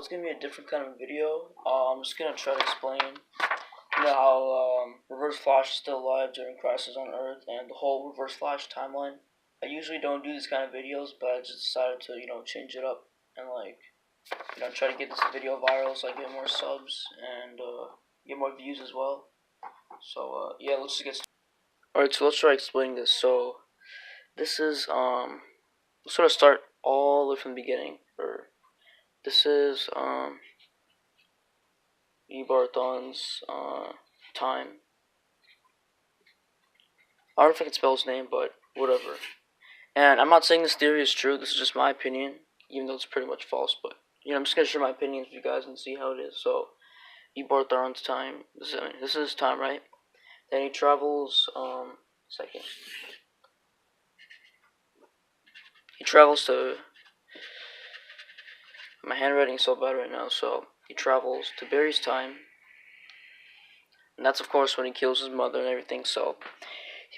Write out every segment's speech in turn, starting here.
It's gonna be a different kind of video. I'm just gonna try to explain, how Reverse Flash is still alive during Crisis on Earth and the whole Reverse Flash timeline. I usually don't do these kind of videos, but I just decided to change it up and try to get this video viral so I get more subs and get more views as well. So yeah, let's just get started. Alright, so let's try explaining this. So this is let's sort of start all the way from the beginning. This is Ebarthon's time. I don't know if I can spell his name, but whatever. And I'm not saying this theory is true. This is just my opinion, even though it's pretty much false. But I'm just gonna share my opinions with you guys and see how it is. So Ebarthon's time. This is his time, right? Then he travels. Second. He travels to. My handwriting's so bad right now. So he travels to Barry's time. And that's, of course, when he kills his mother and everything. So,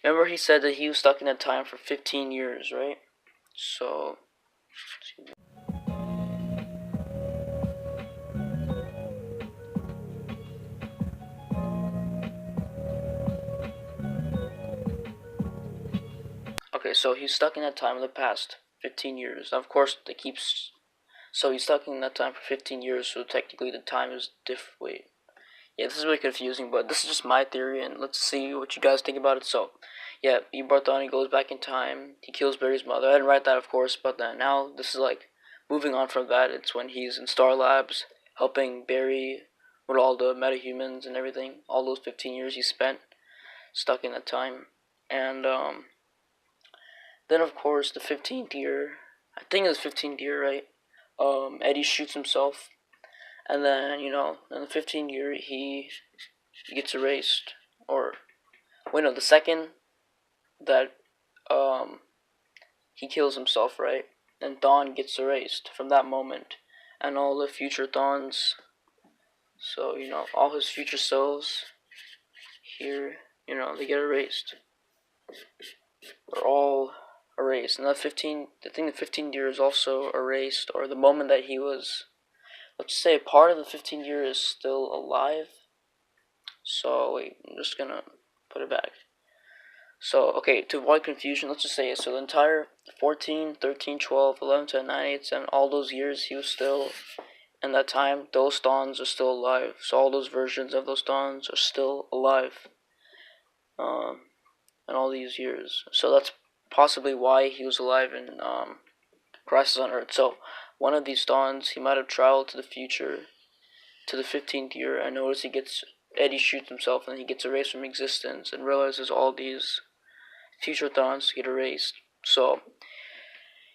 remember he said that he was stuck in that time for 15 years, right? So, okay, so he's stuck in that time in the past 15 years. Now, of course, it keeps. So he's stuck in that time for 15 years, so technically the time is different. Wait. Yeah, this is really confusing, but this is just my theory, and let's see what you guys think about it. So, yeah, Ebarthon goes back in time. He kills Barry's mother. I didn't write that, of course, but then now this is like moving on from that. It's when he's in Star Labs helping Barry with all the metahumans and everything. All those 15 years he spent stuck in that time, and then of course the 15th year. I think it was 15th year, right? Eddie shoots himself, and then in the 15th year he gets erased. Or wait, no, the second that he kills himself, right? And Thawne gets erased from that moment, and all the future Thawnes. So all his future selves here, they get erased. They're all erased, and I think the 15 year is also erased, or the moment that he was. Let's say part of the 15 year is still alive. So wait, I'm just gonna put it back. So, okay, to avoid confusion, let's just say it. So the entire 14, 13, 12, 11, 10, 9, 8, 7, all those years he was still, in that time, those Thawnes are still alive. So all those versions of those Thawnes are still alive. In all these years. So that's possibly why he was alive in Crisis on Earth. So one of these Thawnes, he might have traveled to the future, to the 15th year, and notice Eddie shoots himself and he gets erased from existence and realizes all these future Thawnes get erased. So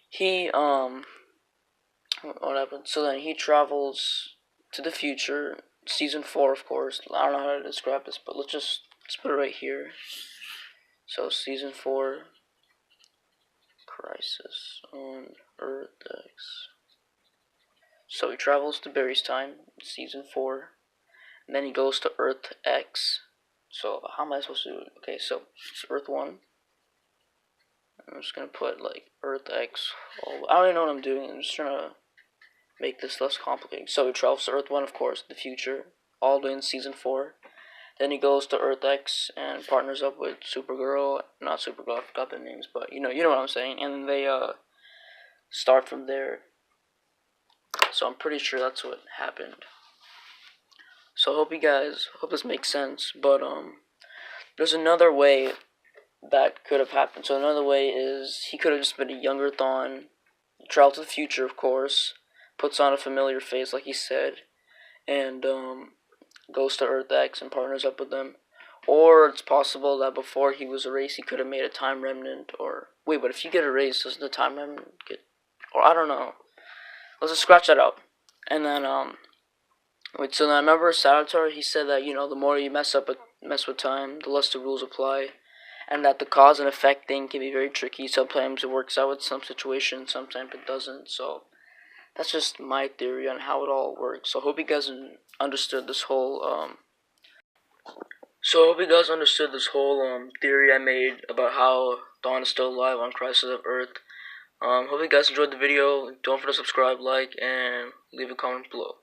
he what happened? So then he travels to the future, season 4, of course. I don't know how to describe this, but let's put it right here. So season 4, Crisis on Earth X. So he travels to Barry's time, season 4, and then he goes to Earth X. So how am I supposed to do it? Okay, so it's Earth 1. I'm just gonna put like Earth X. I don't even know what I'm doing. I'm just trying to make this less complicated. So he travels to Earth 1, of course, the future, all the way in season 4. Then he goes to Earth X and partners up with Supergirl. Not Supergirl, I forgot their names, but you know what I'm saying. And then they start from there. So I'm pretty sure that's what happened. So I hope this makes sense. But there's another way that could have happened. So another way is he could have just been a younger Thawne, traveled to the future, of course, puts on a familiar face like he said, and goes to Earth X and partners up with them. Or it's possible that before he was erased, he could have made a time remnant. Or wait, but if you get erased, doesn't the time remnant get? Or I don't know. Let's just scratch that out. And then wait. So then I remember Savitar. He said that the more you mess with time, the less the rules apply, and that the cause and effect thing can be very tricky. Sometimes it works out with some situations, sometimes it doesn't. So that's just my theory on how it all works. So I hope you guys understood this whole theory I made about how Dawn is still alive on Crisis of Earth. Hope you guys enjoyed the video. Don't forget to subscribe, like, and leave a comment below.